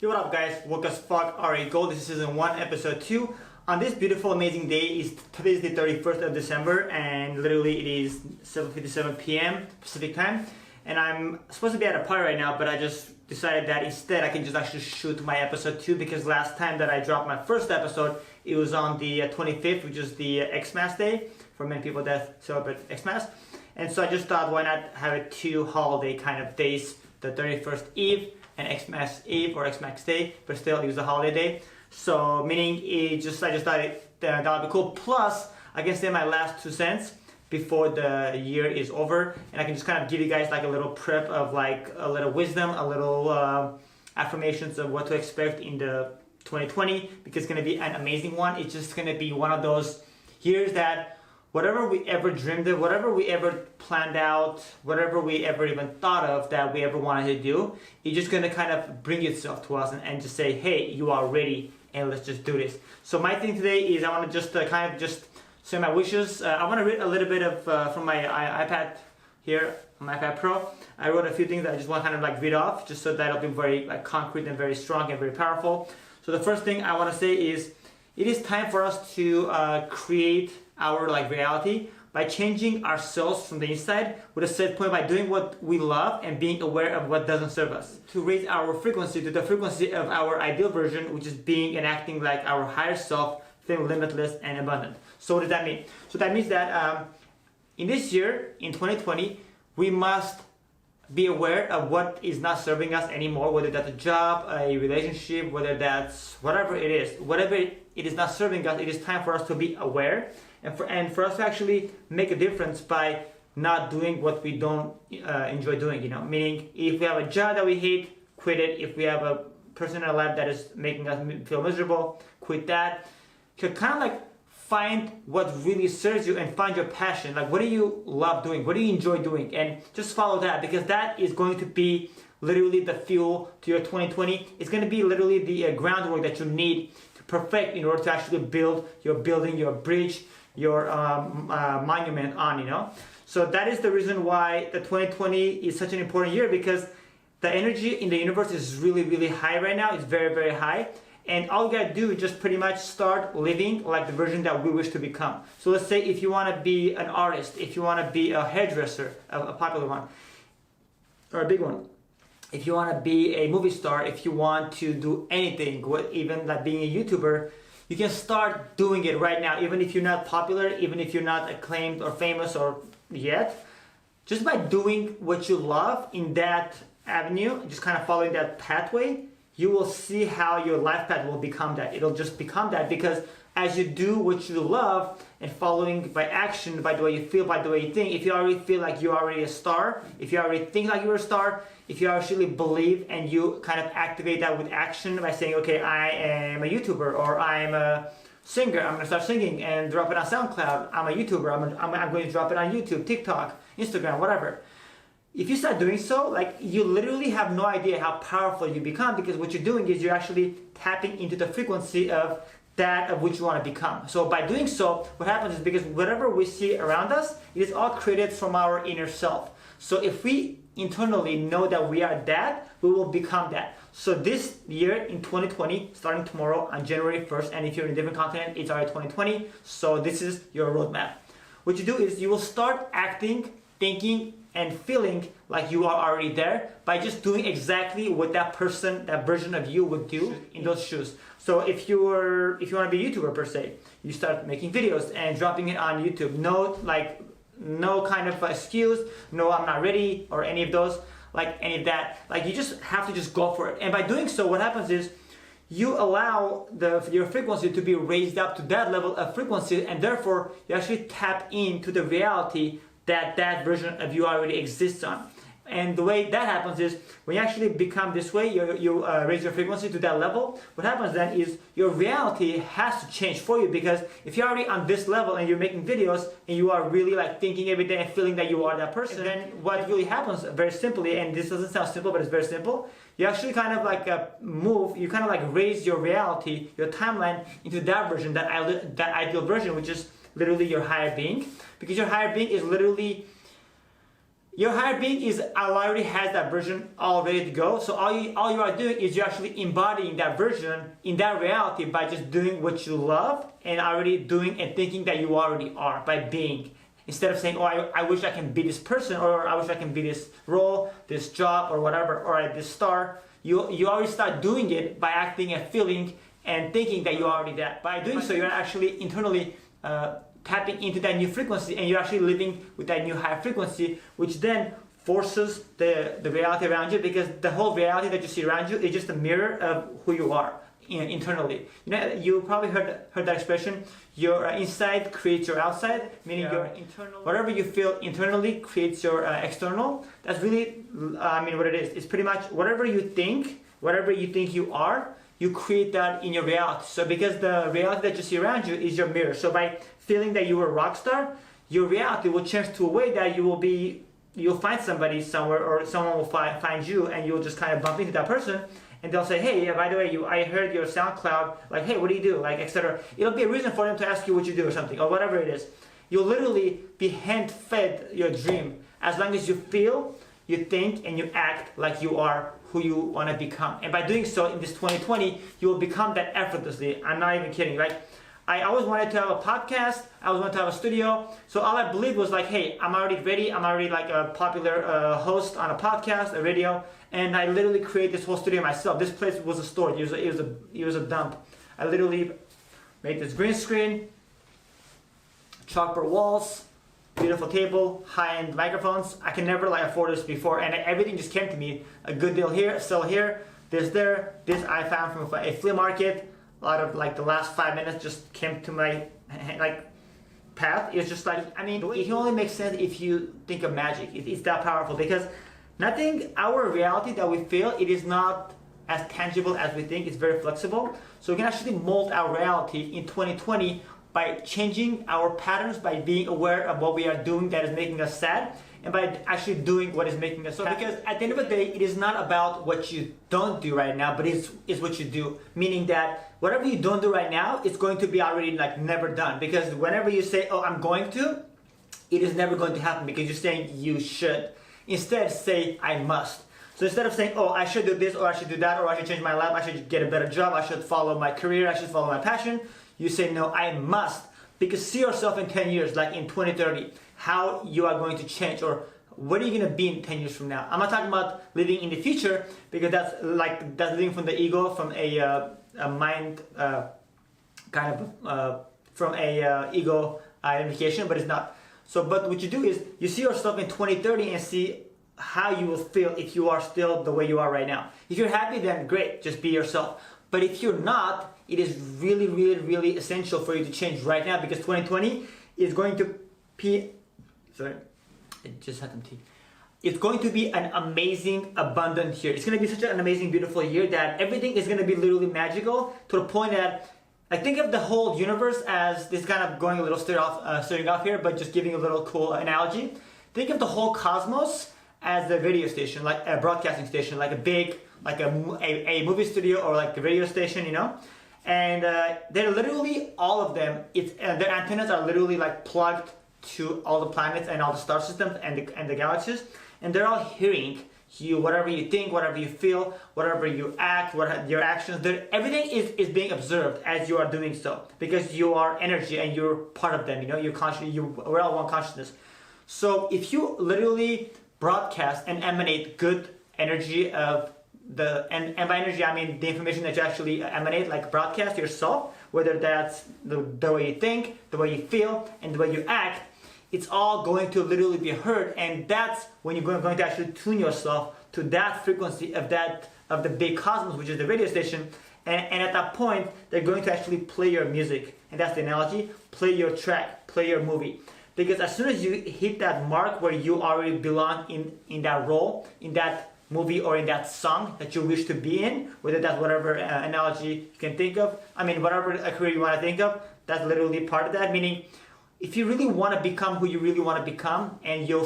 Yo, what up guys, woke as fuck, alright go, this is season 1 episode 2. On this beautiful amazing day, today is the 31st of December and literally it is 7:57 p.m. Pacific time, and I'm supposed to be at a party right now, but I just decided that instead I can just actually shoot my episode 2, because last time that I dropped my first episode, it was on the 25th, which is the Xmas day, for many people that celebrate Xmas. And so I just thought, why not have it 2 holiday kind of days, the 31st Eve and Xmas Eve or Xmas Day, but still it was a holiday day. So meaning I just thought that would be cool. Plus I can say my last 2 cents before the year is over, and I can just kind of give you guys like a little prep of like a little wisdom, a little affirmations of what to expect in the 2020, because it's going to be an amazing one. It's just going to be one of those years that whatever we ever dreamed of, whatever we ever planned out, whatever we ever even thought of that we ever wanted to do, it's just going to kind of bring itself to us and just say, hey, you are ready and let's just do this. So my thing today is I want to just kind of just say my wishes. I want to read a little bit of from my iPad here, my iPad Pro. I wrote a few things that I just want to kind of like read off, just so that it'll be very like concrete and very strong and very powerful. So the first thing I want to say is, it is time for us to create our like reality by changing ourselves from the inside with a set point, by doing what we love and being aware of what doesn't serve us, to raise our frequency to the frequency of our ideal version, which is being and acting like our higher self, feeling limitless and abundant. So what does that mean? So that means that in this year, in 2020, we must be aware of what is not serving us anymore, whether that's a job, a relationship, whether that's whatever it is. Whatever it is not serving us, it is time for us to be aware and for us to actually make a difference by not doing what we don't enjoy doing, you know. Meaning, if we have a job that we hate, quit it. If we have a person in our life that is making us feel miserable, quit that. To kind of like find what really serves you and find your passion. Like, what do you love doing? What do you enjoy doing? And just follow that, because that is going to be literally the fuel to your 2020. It's going to be literally the groundwork that you need to perfect in order to actually build your building, your bridge, your monument on, you know. So that is the reason why the 2020 is such an important year, because the energy in the universe is really, really high right now. It's very, very high. And all you gotta do is just pretty much start living like the version that we wish to become. So let's say if you want to be an artist, if you want to be a hairdresser, a popular one, or a big one, if you want to be a movie star, if you want to do anything, even like being a YouTuber, you can start doing it right now. Even if you're not popular, even if you're not acclaimed or famous or yet, just by doing what you love in that avenue, just kind of following that pathway, you will see how your life path will become that. It'll just become that, because as you do what you love and following by action, by the way you feel, by the way you think, if you already feel like you're already a star, if you already think like you're a star, if you actually believe and you kind of activate that with action by saying, okay, I am a YouTuber, or I'm a singer, I'm gonna start singing and drop it on SoundCloud, I'm a YouTuber, I'm going to drop it on YouTube, TikTok, Instagram, whatever. If you start doing so, like, you literally have no idea how powerful you become, because what you're doing is you're actually tapping into the frequency of that of which you want to become. So by doing so, what happens is, because whatever we see around us, it is all created from our inner self. So if we internally know that we are that, we will become that. So this year in 2020, starting tomorrow on January 1st, and if you're in a different continent, it's already 2020, so this is your roadmap. What you do is you will start acting, thinking, and feeling like you are already there by just doing exactly what that person, that version of you would do in those shoes. So if you want to be a YouTuber per se, you start making videos and dropping it on YouTube. No kind of excuse, no I'm not ready, or any of those, like any of that. Like, you just have to just go for it. And by doing so, what happens is you allow your frequency to be raised up to that level of frequency, and therefore you actually tap into the reality that version of you already exists on. And the way that happens is, when you actually become this way, you raise your frequency to that level, what happens then is your reality has to change for you, because if you're already on this level and you're making videos and you are really like thinking every day and feeling that you are that person, then what really happens, very simply, and this doesn't sound simple but it's very simple, you actually kind of like you kind of like raise your reality, your timeline into that version, that ideal version, which is literally your higher being. Because your higher being is literally Your higher being is already has that version all ready to go. So all you are doing is you're actually embodying that version in that reality by just doing what you love and already doing and thinking that you already are by being. Instead of saying, oh, I wish I can be this person, or I wish I can be this role, this job, or whatever, or this star. You already start doing it by acting and feeling and thinking that you're already that. By doing so, you're actually internally tapping into that new frequency, and you're actually living with that new higher frequency, which then forces the reality around you, because the whole reality that you see around you is just a mirror of who you are internally. You know, you probably heard that expression, your inside creates your outside, meaning your internal, whatever you feel internally creates your external. That's really, what it is. It's pretty much whatever you think you are, you create that in your reality. So because the reality that you see around you is your mirror. So by feeling that you are a rock star, your reality will change to a way that you'll find somebody somewhere, or someone will find you, and you'll just kind of bump into that person. And they'll say, hey, yeah, by the way, I heard your SoundCloud, like, hey, what do you do, like, etc. It'll be a reason for them to ask you what you do or something, or whatever it is. You'll literally be hand-fed your dream as long as you feel, you think, and you act like you are who you want to become. And by doing so in this 2020, you will become that effortlessly. I'm not even kidding. Like, I always wanted to have a podcast. I always wanted to have a studio. So all I believed was like, hey, I'm already ready. I'm already like a popular host on a podcast, a radio. And I literally created this whole studio myself. This place was a store. It was a dump. I literally made this green screen, chalkboard walls, beautiful table, high-end microphones. I can never like afford this before, and everything just came to me. A good deal here, a sell here, this there. This I found from a flea market. A lot of like the last 5 minutes just came to my like path. It's just like, it can only make sense if you think of magic. It's that powerful, because our reality that we feel, it is not as tangible as we think. It's very flexible. So we can actually mold our reality in 2020 by changing our patterns, by being aware of what we are doing that is making us sad, and by actually doing what is making us happy. Because at the end of the day, it is not about what you don't do right now, but it's what you do. Meaning that whatever you don't do right now, it's going to be already like never done. Because whenever you say, oh, I'm going to, it is never going to happen, because you're saying you should. Instead, say, I must. So instead of saying, oh, I should do this, or I should do that, or I should change my life, I should get a better job, I should follow my career, I should follow my passion, you say, no, I must. Because see yourself in 10 years, like in 2030, how you are going to change, or what are you going to be in 10 years from now. I'm not talking about living in the future, because that's living from the ego, from a mind, from a ego identification, but it's not. So, but what you do is, you see yourself in 2030 and see how you will feel if you are still the way you are right now. If you're happy, then great, just be yourself. But if you're not, it is really, really, really essential for you to change right now, because 2020 is going to be, sorry, I just had some tea. It's going to be an amazing, abundant year. It's going to be such an amazing, beautiful year that everything is going to be literally magical, to the point that, like, think of the whole universe as, this kind of going a little starting off here, but just giving a little cool analogy. Think of the whole cosmos as a radio station, like a broadcasting station, like a big, like a movie studio, or like a radio station, you know? And they're literally, all of them, their antennas are literally like plugged to all the planets and all the star systems and the galaxies, and they're all hearing you, whatever you think, whatever you feel, whatever you act, your actions, everything is being observed as you are doing so, because you are energy and you're part of them, you know, we're all one consciousness. So if you literally broadcast and emanate good energy of and by energy I mean the information that you actually emanate, like broadcast yourself, whether that's the way you think, the way you feel, and the way you act, it's all going to literally be heard, and that's when you're going to actually tune yourself to that frequency of the big cosmos, which is the radio station, and at that point they're going to actually play your music, and that's the analogy, play your track, play your movie. Because as soon as you hit that mark where you already belong in that role, in that movie, or in that song that you wish to be in, whether that's whatever analogy you can think of, whatever career you want to think of, that's literally part of that. Meaning, if you really want to become who you really want to become, and you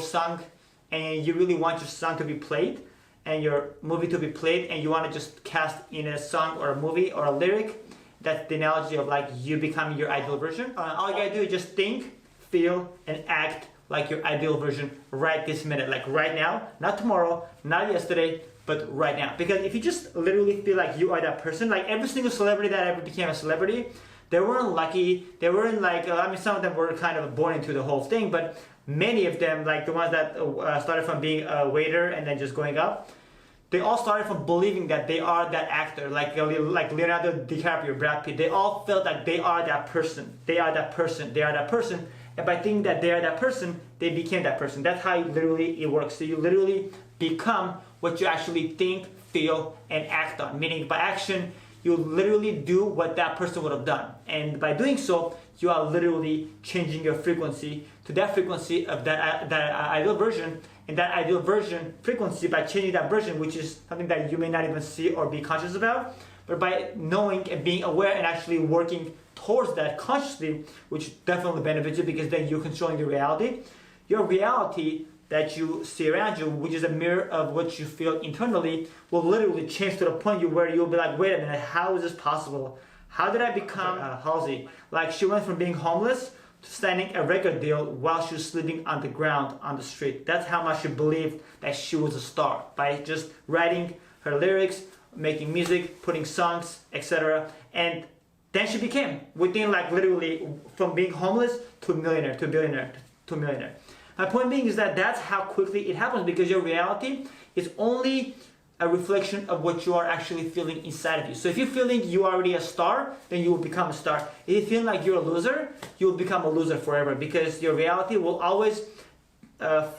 really want your song to be played, and your movie to be played, and you want to just cast in a song or a movie or a lyric, that's the analogy of like you becoming your ideal version. All you gotta do is just think, feel, and act like your ideal version right this minute, like right now, not tomorrow, not yesterday, but right now. Because if you just literally feel like you are that person, like every single celebrity that ever became a celebrity, they weren't lucky, they weren't like, I mean, some of them were kind of born into the whole thing, but many of them, like the ones that started from being a waiter and then just going up, they all started from believing that they are that actor, like Leonardo DiCaprio, Brad Pitt. They all felt like they are that person, they are that person, they are that person. And by thinking that they are that person, they became that person. That's how literally it works. So you literally become what you actually think, feel, and act on. Meaning by action, you literally do what that person would have done. And by doing so, you are literally changing your frequency to that frequency of that ideal version. And that ideal version frequency, by changing that version, which is something that you may not even see or be conscious about, but by knowing and being aware and actually working towards that consciously, which definitely benefits you because then you're controlling your reality that you see around you, which is a mirror of what you feel internally, will literally change to the point where you'll be like, wait a minute, how is this possible? How did I become Halsey? Like, she went from being homeless to signing a record deal while she was sleeping on the ground on the street. That's how much she believed that she was a star, by just writing her lyrics, making music, putting songs, etc. And then she became, within like literally from being homeless to a millionaire, to a billionaire, to a millionaire. My point being is that that's how quickly it happens, because your reality is only a reflection of what you are actually feeling inside of you. So if you're feeling you are already a star, then you will become a star. If you feel like you're a loser, you will become a loser forever, because your reality will always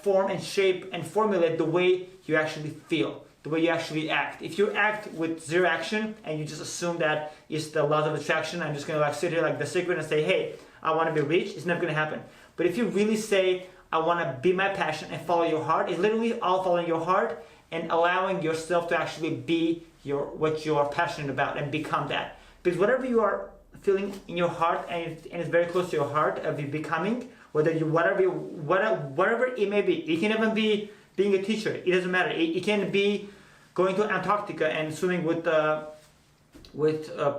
form and shape and formulate the way you actually feel, the way you actually act. If you act with zero action and you just assume that it's the laws of attraction, I'm just gonna like sit here like The Secret and say, hey, I wanna be rich, it's never gonna happen. But if you really say, I wanna be my passion and follow your heart, it's literally all following your heart and allowing yourself to actually be what you are passionate about and become that. Because whatever you are feeling in your heart, and it's very close to your heart of you becoming, whatever it may be. It can even be being a teacher, it doesn't matter. It can be going to Antarctica and swimming with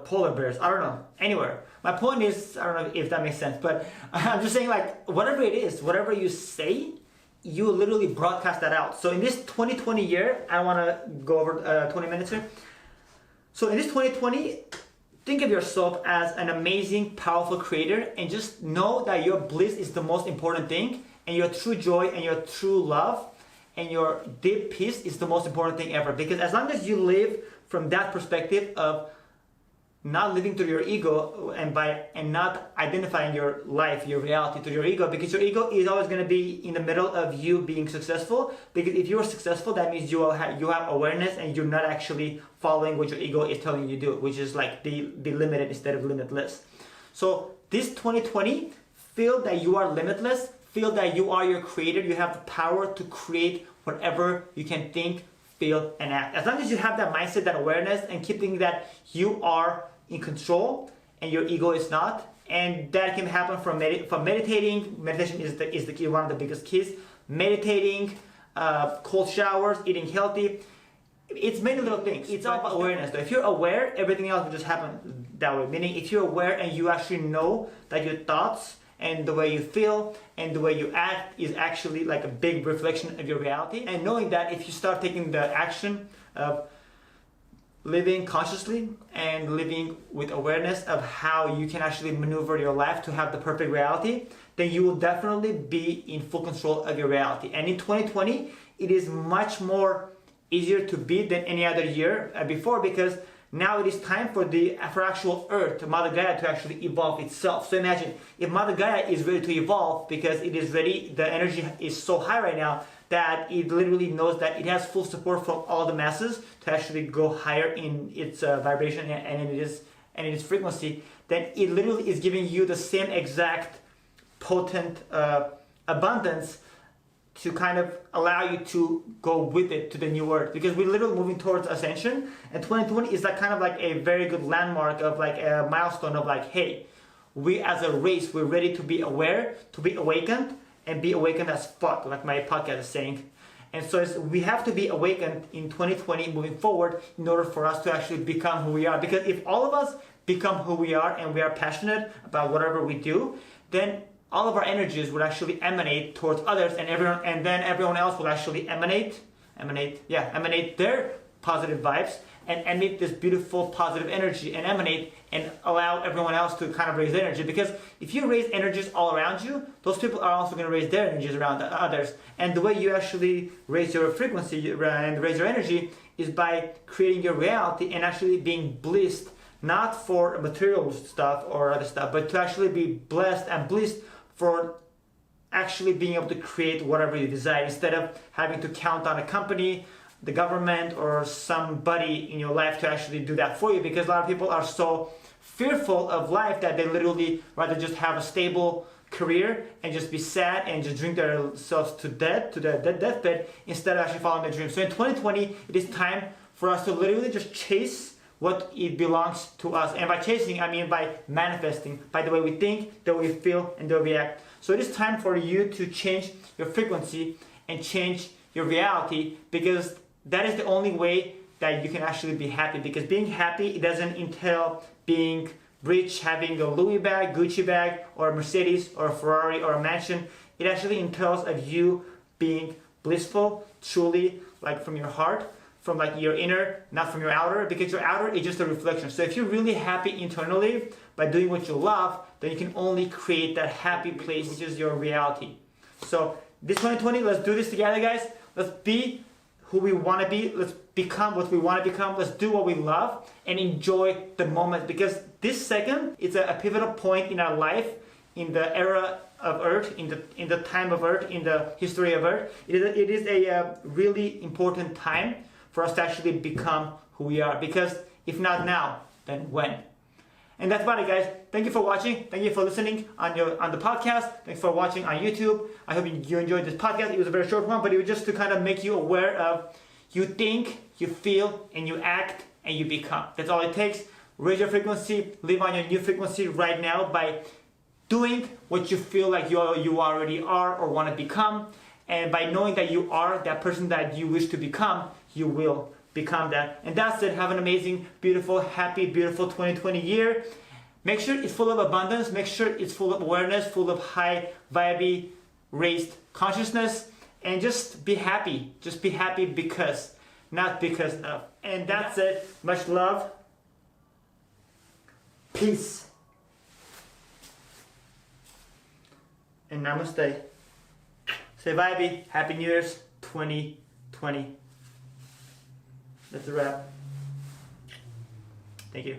polar bears, I don't know, anywhere. My point is, I don't know if that makes sense, but I'm just saying, like, whatever it is, whatever you say, you literally broadcast that out. So in this 2020 year, I want to go over 20 minutes here. So in this 2020, think of yourself as an amazing, powerful creator, and just know that your bliss is the most important thing, and your true joy and your true love and your deep peace is the most important thing ever. Because as long as you live from that perspective of not living through your ego and not identifying your life, your reality through your ego, because your ego is always going to be in the middle of you being successful. Because if you are successful, that means you have awareness and you're not actually following what your ego is telling you to do, which is like be limited instead of limitless. So this 2020, feel that you are limitless, feel that you are your creator, you have the power to create whatever you can think, feel, and act. As long as you have that mindset, that awareness, and keep thinking that you are in control and your ego is not, and that can happen from meditating. Meditation is the key, one of the biggest keys. Meditating, cold showers, eating healthy. It's many little things. It's all about awareness. Though, if you're aware, everything else will just happen that way. Meaning, if you're aware and you actually know that your thoughts and the way you feel and the way you act is actually like a big reflection of your reality, and knowing that if you start taking the action of living consciously and living with awareness of how you can actually maneuver your life to have the perfect reality, then you will definitely be in full control of your reality. And in 2020, it is much more easier to be than any other year before, because now it is time for actual Earth, Mother Gaia, to actually evolve itself. So imagine if Mother Gaia is ready to evolve, because it is ready, the energy is so high right now that it literally knows that it has full support from all the masses to actually go higher in its vibration and in its frequency, then it literally is giving you the same exact potent abundance to kind of allow you to go with it to the new earth, because we're literally moving towards ascension, and 2020 is like kind of like a very good landmark of like a milestone of like, hey, we as a race, we're ready to be aware, to be awakened, and be awakened as fuck, like my podcast is saying. And so we have to be awakened in 2020 moving forward in order for us to actually become who we are. Because if all of us become who we are and we are passionate about whatever we do, then all of our energies would actually emanate towards others, and then everyone else will actually emanate their positive vibes and emit this beautiful positive energy and emanate and allow everyone else to kind of raise their energy. Because if you raise energies all around you, those people are also going to raise their energies around others. And the way you actually raise your frequency and raise your energy is by creating your reality and actually being blissed, not for material stuff or other stuff, but to actually be blessed and blissed for actually being able to create whatever you desire, instead of having to count on a company, the government, or somebody in your life to actually do that for you. Because a lot of people are so fearful of life that they literally rather just have a stable career and just be sad and just drink themselves to death, to their deathbed, instead of actually following their dreams. So in 2020, it is time for us to literally just chase what it belongs to us. And by chasing, I mean by manifesting, by the way we think, the way we feel, and the way we act. So it is time for you to change your frequency and change your reality, because that is the only way that you can actually be happy. Because being happy, it doesn't entail being rich, having a Louis bag, Gucci bag, or a Mercedes, or a Ferrari, or a mansion. It actually entails of you being blissful, truly, like from your heart, from like your inner, not from your outer, because your outer is just a reflection. So if you're really happy internally by doing what you love, then you can only create that happy place, which is your reality. So this 2020, let's do this together, guys. Let's be who we want to be. Let's become what we want to become. Let's do what we love and enjoy the moment, because this second, it's a pivotal point in our life, in the era of Earth, in the time of Earth, in the history of Earth. It is a really important time for us to actually become who we are. Because if not now, then when? And that's about it, guys. Thank you for watching. Thank you for listening on the podcast. Thanks for watching on YouTube. I hope you enjoyed this podcast. It was a very short one, but it was just to kind of make you aware of you think, you feel, and you act, and you become. That's all it takes. Raise your frequency. Live on your new frequency right now by doing what you feel like you already are or want to become. And by knowing that you are that person that you wish to become, you will become that. And that's it. Have an amazing, beautiful, happy, beautiful 2020 year. Make sure it's full of abundance. Make sure it's full of awareness, full of high vibe, raised consciousness. And just be happy. Just be happy because, not because of. And that's it. Much love. Peace. And namaste. Say bye, Happy New Year's 2020. That's a wrap. Thank you.